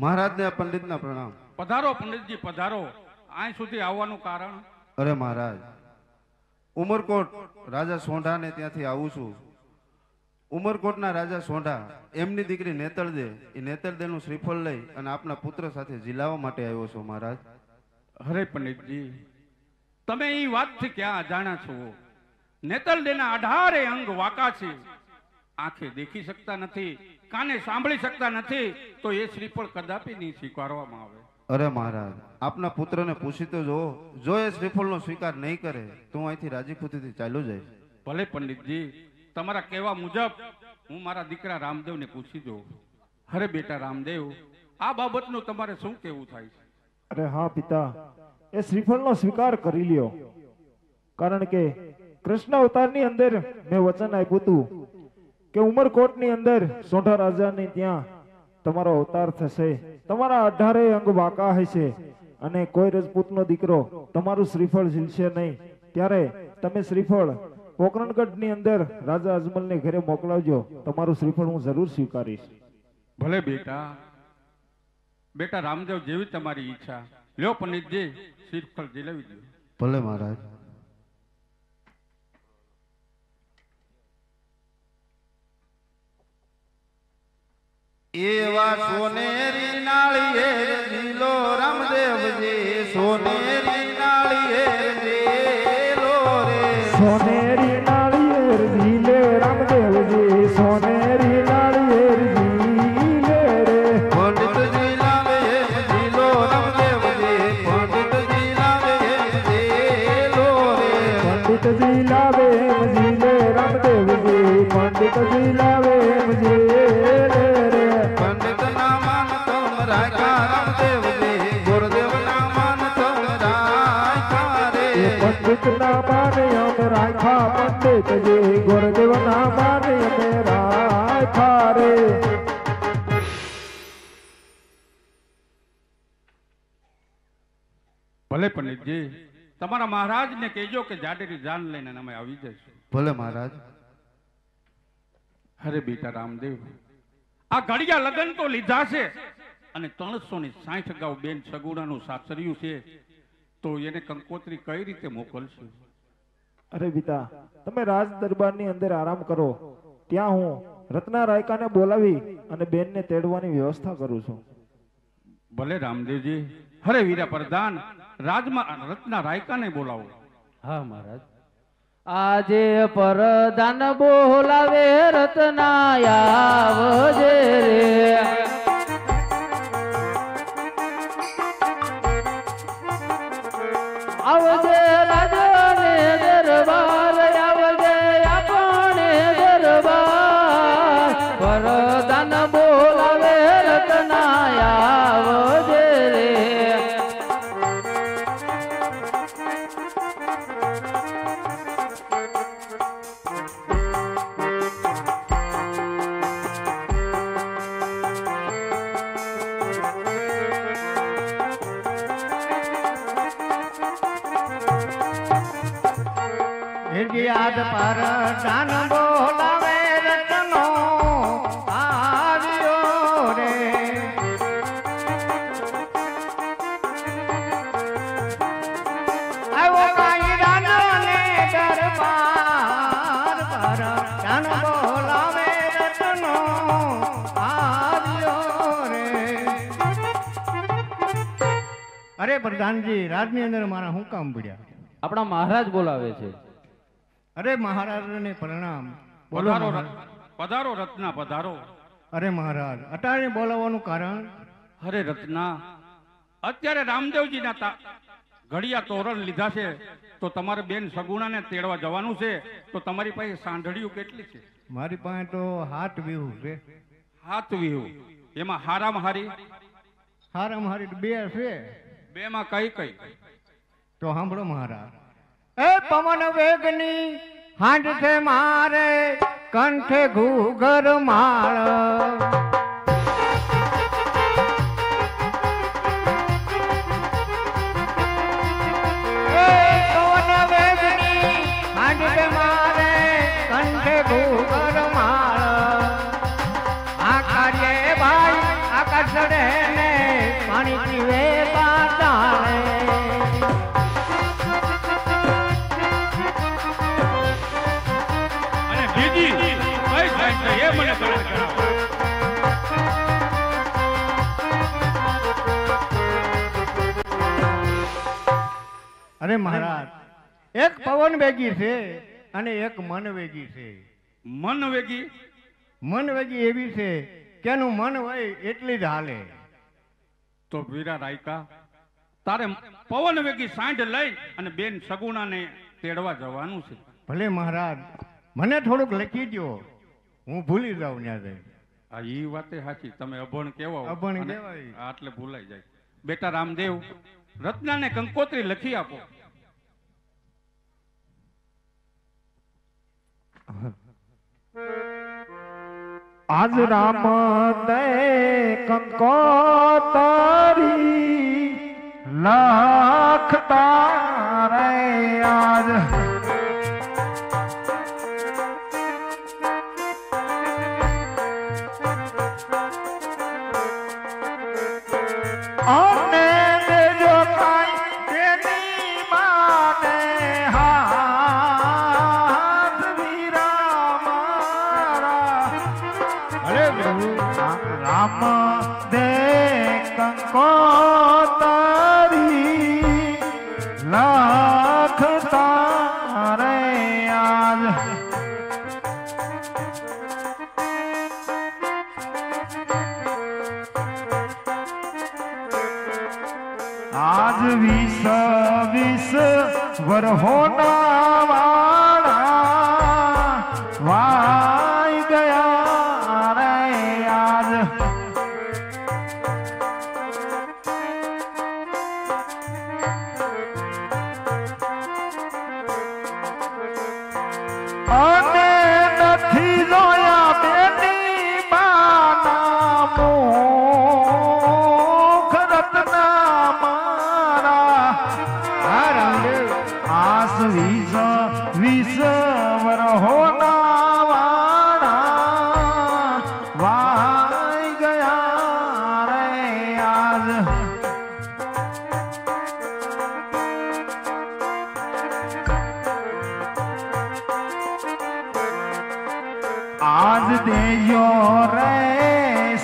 મહારાજને પંડિતના પ્રણામ. પધારો પંડિતજી પધારો. અહીં સુધી આવવાનું કારણ? અરે મહારાજ, ઉમરકોટ રાજા સોંઢાને ત્યાંથી આવું છું. ઉમરકોટના રાજા સોંઢા એમની દીકરી નેતળદે, એ નેતળદેનું શ્રીફળ લઈ અને આપના પુત્ર સાથે ઝીલાવવા માટે આવ્યો છો મહારાજ. અરે પંડિતજી, તમે એ વાતથી ક્યાં અજાણા છો? નેતળદેના 18 અંગ વાંકા છે. આંખે દેખી શકતા નથી, કાને સાંભળી શકતા નથી, તો એ શ્રીફળ કદાપી નહીં સ્વીકારવામાં આવે. અરે મહારાજ, આપના પુત્રને પૂછી તો જો એ શ્રીફળનો સ્વીકાર નહીં કરે તો હું અહીંથી રાજી ખુશીથી ચાલ્યો જઈશ. ભલે પંડિતજી, તમારા કહેવા મુજબ હું મારા દીકરા રામદેવને પૂછી દઉં. અરે બેટા રામદેવ, આ બાબતનું તમારે શું કહેવું થાય છે? અરે હા પિતા, એ શ્રીફળનો સ્વીકાર કરી લ્યો. કારણ કે કૃષ્ણ અવતારની અંદર મેં વચન આપ્યું હતું કે ઉમરકોટની અંદર સોંઢા રાજાની ત્યાં તમારો અવતાર થશે, તમારા 18 અંગ વાંકા હશે અને કોઈ રજપૂતનો દીકરો તમારું શ્રીફળ ઝીલશે નહીં. ત્યારે તમે શ્રીફળ પોકરણગઢની અંદર રાજા અજમલને ઘરે મોકલાવજો. તમારું શ્રીફળ હું જરૂર સ્વીકારીશ. ભલે બેટા. બેટા રામદેવ, જેવી તમારી ઈચ્છા. લ્યો પંડિતજી, શ્રીફળ ઝીલાવી દો. ભલે મહારાજ. એવા સોનેરી નાળિયેર ઝીલો રામદેવજી, સોનેરી નાળિયેર ઝીલો રે, સોનેરી નાળિયેર ઝીલે રામદેવજી, સોનેરી નાળિયેર ઝીલે રે. પંડિત ઝીલાવે ઝીલો રામદેવજી, પંડિત ઝીલાવે ઝીલો રે, પંડિત ઝીલાવે ઝીલે રામદેવજી, પંડિત ઝીલાવે ઝીલે રે. પંડિત ના માન તમ રાખ્યા રામદેવજી, ગુરુદેવ ના માન તમ રાખ્યા રે. પંડિત ના માને અમે રાખ્યા પંડિતજી, ગુરુદેવ ના માને અમે રાખ્યા રે. ભલે પંડિતજી, તમારા મહારાજને કહેજો કે જાડેરી જાન લઈને અમે આવી જઈશું. ભલે મહારાજ. અરે બેટા રામદેવ, આ ઘડિયા લગન તો લીધા છે અને 360 ગાઉ બેન સગુણાનું સાસરિયું છે, તો એને કંકોત્રી કઈ રીતે મોકલશું? અરે પિતા, તમે રાજ દરબારની અંદર આરામ કરો. ત્યાં હું રત્ના રાયકાને બોલાવી અને બેનને તેડવાની વ્યવસ્થા કરું છું. ભલે રામદેવજી. હરે વીરા પ્રધાન, રાજમાં રત્ના રાયકાને બોલાવો. હા મહારાજ. આજે પરદાન બોલાવે રત્ના આવજે રે. આવજે રાજાને દરબાર, આવજે આપણે દરબાર. પરદાન બોલાવે રત્ના આવજે રે. યાદ પર દાન બોલાવે રત્નો આવ્યો રે. આવ્યો કાંઈ દાનો ને દરબાર પર દાન બોલાવે રત્નો આવ્યો રે. અરે પ્રધાનજી, રાજની અંદર મારા શું કામ પડ્યા? આપણા મહારાજ બોલાવે છે. અરે મહારાજને પ્રણામ. બોલો પધારો મહારાજ. પધારો રત્ના, પધારો. અરે મહારાજ, અટાણે બોલાવવાનું કારણ? અરે રત્ના, અત્યારે રામદેવજીના ઘડિયા તોરણ લીધા છે, તો તમારે બેન સગુણાને તેડવા જવાનું છે. તો તમારી પાસે સાંઢળીઓ કેટલી છે? મારી પાસે તો 7 વીહુ છે. 7 વીહુ. એમાં હારામાં હારી? હારામાં હારી 2 છે. 2 માં કઈ કઈ? તો સાંભળો મહારાજ. એ પવન વેગની હાંડ છે મારે, કંઠે ઘૂઘર માળ. એ પવન વેગની હાંડ છે મારે, કંઠે ઘૂઘર માળ. આ કાર્ય ભાઈ આકાશ ચડે ને પાણી પીવે પાતાણે અને બીજી કઈ સાઈડ છે એ મને જણાવો. અરે મહારાજ એક પવન વેગી છે અને એક મન વેગી છે. મન વેગી મન વેગી એવી છે કે એનું મન હોય એટલી જ હાલે. તો વીરા રાયકા તારે પવન વેગી સાંઢ લઈ અને બેન સગુણાને તેડવા જવાનું છે. ભલે મહારાજ મને થોડુંક લખી દો, હું ભૂલી જાઉં ત્યાં. આ ઈ વાતે સાચી, તમે અભણ કેવો અભણ કહેવાય. આટલે ભૂલાઈ જાય. બેટા રામદેવ, રત્નાને કંકોત્રી લખી આપો. આજ રામ દે કંકોતરી લાખ તારે આજ અને દેજો કાઈ તેની માને હાથ વીરા મારા. ભલે પ્રભુ. રામ દે કંકોતરી લાખ તારે આજ આજ 20 વરહોના વાળા વાઈ ગયા રે આજ. અને નથી જોયા બેની માના મુખ રત્ના મારા. હા રામદેવ. આસ 20 વરહોના વાળા વાઈ ગયા રે આજ. આજ દેજો રે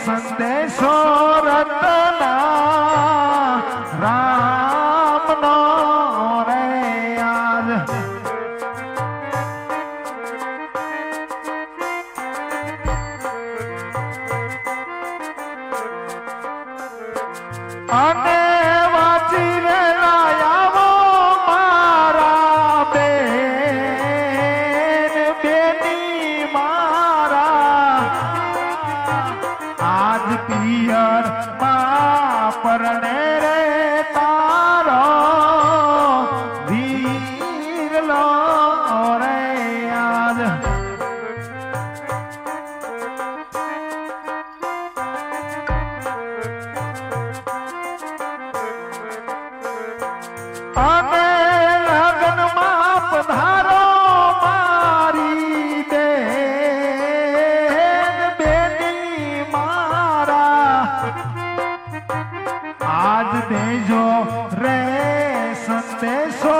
સંદેશો રતના રામનો રે આજ. અને વાંચી વેલા આવો મારા બેન બેની મારા. આજ પિયર માં પરણે રે તારો વીરલો રે આજ. અને લગ્નમાં પધારો મારી બેન બેની મારા. આજ દેજો રે સંદેશો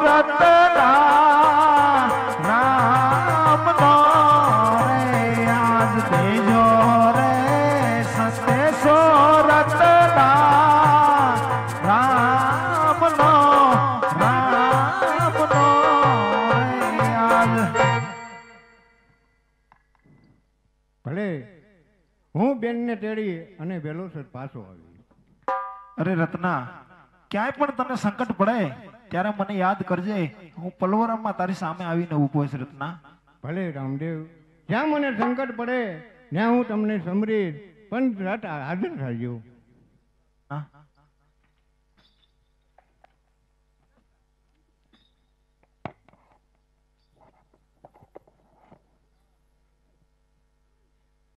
રતના રામનો રે આજ. દેજો રે સંદેશો રતના રામનો રામનો રે આજ. ભલે હું બેનને તેડી અને વેલોસર પાછો આવી. અરે રત્ના, ક્યાંય પણ તને સંકટ પડે ત્યારે મને યાદ કરજે. હું પલવરામાં તારી સામે આવીને ઊભો છું રત્ના. ભલે રામદેવ. જ્યાં મને સંકટ પડે ત્યાં હું તમને સમરીશ પણ રાત હાજર થજો. હા